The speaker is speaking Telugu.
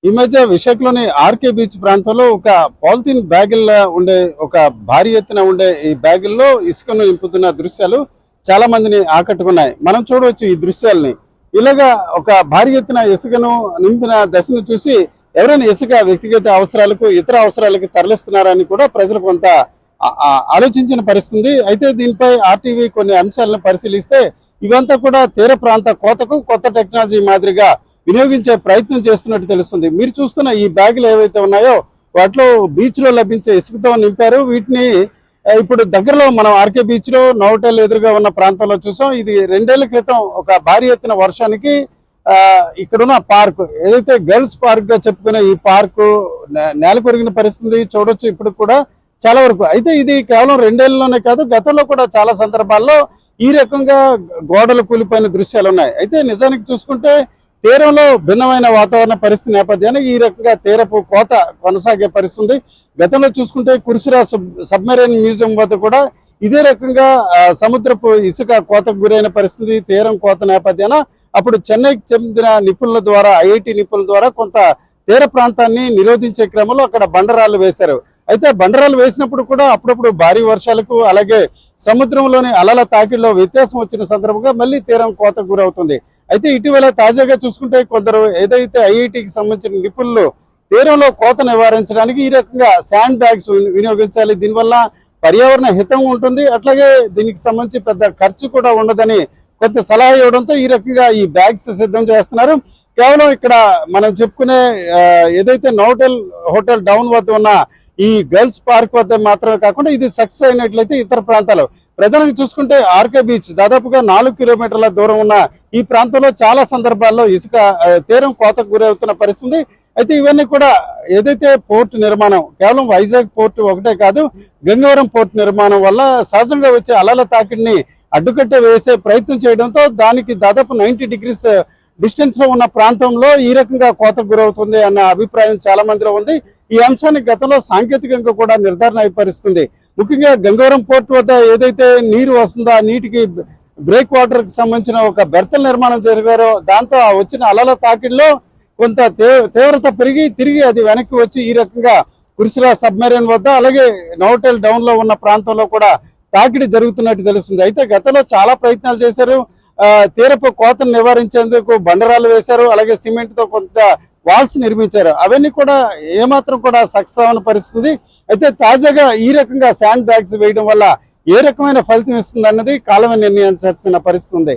ఈ మధ్య విశాఖలోని ఆర్కే బీచ్ ప్రాంతంలో ఒక పాలిథిన్ బ్యాగుల్లో ఉండే ఒక భారీ ఎత్తున ఉండే ఈ బ్యాగుల్లో ఇసుకను నింపుతున్న దృశ్యాలు చాలా మందిని ఆకట్టుకున్నాయి. మనం చూడవచ్చు ఈ దృశ్యాల్ని. ఇలాగా ఒక భారీ ఎత్తున ఇసుకను నింపిన దశను చూసి ఎవరైనా ఇసుక వ్యక్తిగత అవసరాలకు ఇతర అవసరాలకు తరలిస్తున్నారని కూడా ప్రజలు కొంత ఆలోచించిన పరిస్థితి. అయితే దీనిపై ఆర్టీవీ కొన్ని అంశాలను పరిశీలిస్తే ఇవంతా కూడా తీర ప్రాంత కోతకు కొత్త టెక్నాలజీ మాదిరిగా వినియోగించే ప్రయత్నం చేస్తున్నట్టు తెలుస్తుంది. మీరు చూస్తున్న ఈ బ్యాగులు ఏవైతే ఉన్నాయో వాటిలో బీచ్ లో లభించే ఇసుకతో నింపారు. వీటిని ఇప్పుడు దగ్గరలో మనం ఆర్కే బీచ్ లో నోటెల్ ఎదురుగా ఉన్న ప్రాంతంలో చూసాం. ఇది 2 ఏళ్ల క్రితం ఒక భారీ ఎత్తున వర్షానికి ఇక్కడున్న పార్క్ ఏదైతే గర్ల్స్ పార్క్ గా చెప్పుకునే ఈ పార్కు నేల కొరిగిన పరిస్థితి చూడొచ్చు ఇప్పుడు కూడా చాలా వరకు. అయితే ఇది కేవలం 2 ఏళ్లలోనే కాదు, గతంలో కూడా చాలా సందర్భాల్లో ఈ రకంగా గోడలు కూలిపోయిన దృశ్యాలు ఉన్నాయి. అయితే నిజానికి చూసుకుంటే తీరంలో భిన్నమైన వాతావరణ పరిస్థితి నేపథ్యాన్ని ఈ రకంగా తీరపు కోత కొనసాగే పరిస్థితి. గతంలో చూసుకుంటే కుర్సురా సబ్మెరైన్ మ్యూజియం వద్ద కూడా ఇదే రకంగా సముద్రపు ఇసుక కోతకు గురైన పరిస్థితి, తీరం కోత నేపథ్యాన అప్పుడు చెన్నైకి చెందిన నిపుణుల ద్వారా ఐఐటి నిపుణుల ద్వారా కొంత తీర ప్రాంతాన్ని నిరోధించే క్రమంలో అక్కడ బండరాళ్లు వేశారు. అయితే బండరాలు వేసినప్పుడు కూడా అప్పుడప్పుడు భారీ వర్షాలకు అలాగే సముద్రంలోని అలల తాకిడిలో వ్యత్యాసం వచ్చిన సందర్భంగా మళ్ళీ తీరం కోతకు గురవుతుంది. అయితే ఇటీవల తాజాగా చూసుకుంటే కొందరు ఏదైతే ఐఐటికి సంబంధించిన నిపుణులు తీరంలో కోత నివారించడానికి ఈ రకంగా శాండ్ బ్యాగ్స్ వినియోగించాలి, దీనివల్ల పర్యావరణ హితం ఉంటుంది, అట్లాగే దీనికి సంబంధించి పెద్ద ఖర్చు కూడా ఉండదని కొంత సలహా ఇవ్వడంతో ఈ రకంగా ఈ బ్యాగ్స్ సిద్ధం చేస్తున్నారు. కేవలం ఇక్కడ మనం చెప్పుకునే ఏదైతే నోటెల్ హోటల్ డౌన్ వద్ద ఉన్న ఈ గర్ల్స్ పార్క్ వద్ద మాత్రమే కాకుండా ఇది సక్సెస్ అయినట్లయితే ఇతర ప్రాంతాలు ప్రధానంగా చూసుకుంటే ఆర్కే బీచ్ దాదాపుగా 4 కిలోమీటర్ల దూరం ఉన్న ఈ ప్రాంతంలో చాలా సందర్భాల్లో ఇసుక తీరం కోతకు గురవుతున్న పరిస్థితి. అయితే ఇవన్నీ కూడా ఏదైతే పోర్టు నిర్మాణం కేవలం వైజాగ్ పోర్టు ఒకటే కాదు, గంగవరం పోర్టు నిర్మాణం వల్ల సహజంగా వచ్చే అలల తాకిడిని అడ్డుకట్ట వేసే ప్రయత్నం చేయడంతో దానికి దాదాపు 90 డిగ్రీస్ డిస్టెన్స్ లో ఉన్న ప్రాంతంలో ఈ రకంగా కోతకు గురవుతుంది అన్న అభిప్రాయం చాలా మందిలో ఉంది. ఈ అంశానికి గతంలో సాంకేతికంగా కూడా నిర్ధారణ అయిపరుస్తుంది. ముఖ్యంగా గంగవరం పోర్టు వద్ద ఏదైతే నీరు వస్తుందో ఆ నీటికి బ్రేక్ వాటర్ కి సంబంధించిన ఒక బెర్తల నిర్మాణం జరిగారో దాంతో వచ్చిన అలల తాకిడిలో కొంత తీవ్రత పెరిగి తిరిగి అది వెనక్కి వచ్చి ఈ రకంగా కుర్సురా సబ్మెరైన్ వద్ద అలాగే నోటెల్ డౌన్ లో ఉన్న ప్రాంతంలో కూడా తాకిడి జరుగుతున్నట్టు తెలుస్తుంది. అయితే గతంలో చాలా ప్రయత్నాలు చేశారు, తీరపు కోతను నివారించేందుకు బండరాలు వేశారు, అలాగే సిమెంట్ తో కొంత వాల్స్ నిర్మించారు. అవన్నీ కూడా ఏమాత్రం కూడా సక్సెస్ అవ్వని పరిస్థితి. అయితే తాజాగా ఈ రకంగా శాండ్ బ్యాగ్స్ వేయడం వల్ల ఏ రకమైన ఫలితం ఇస్తుంది అన్నది కాలమే నిర్ణయించాల్సిన పరిస్థితి ఉంది.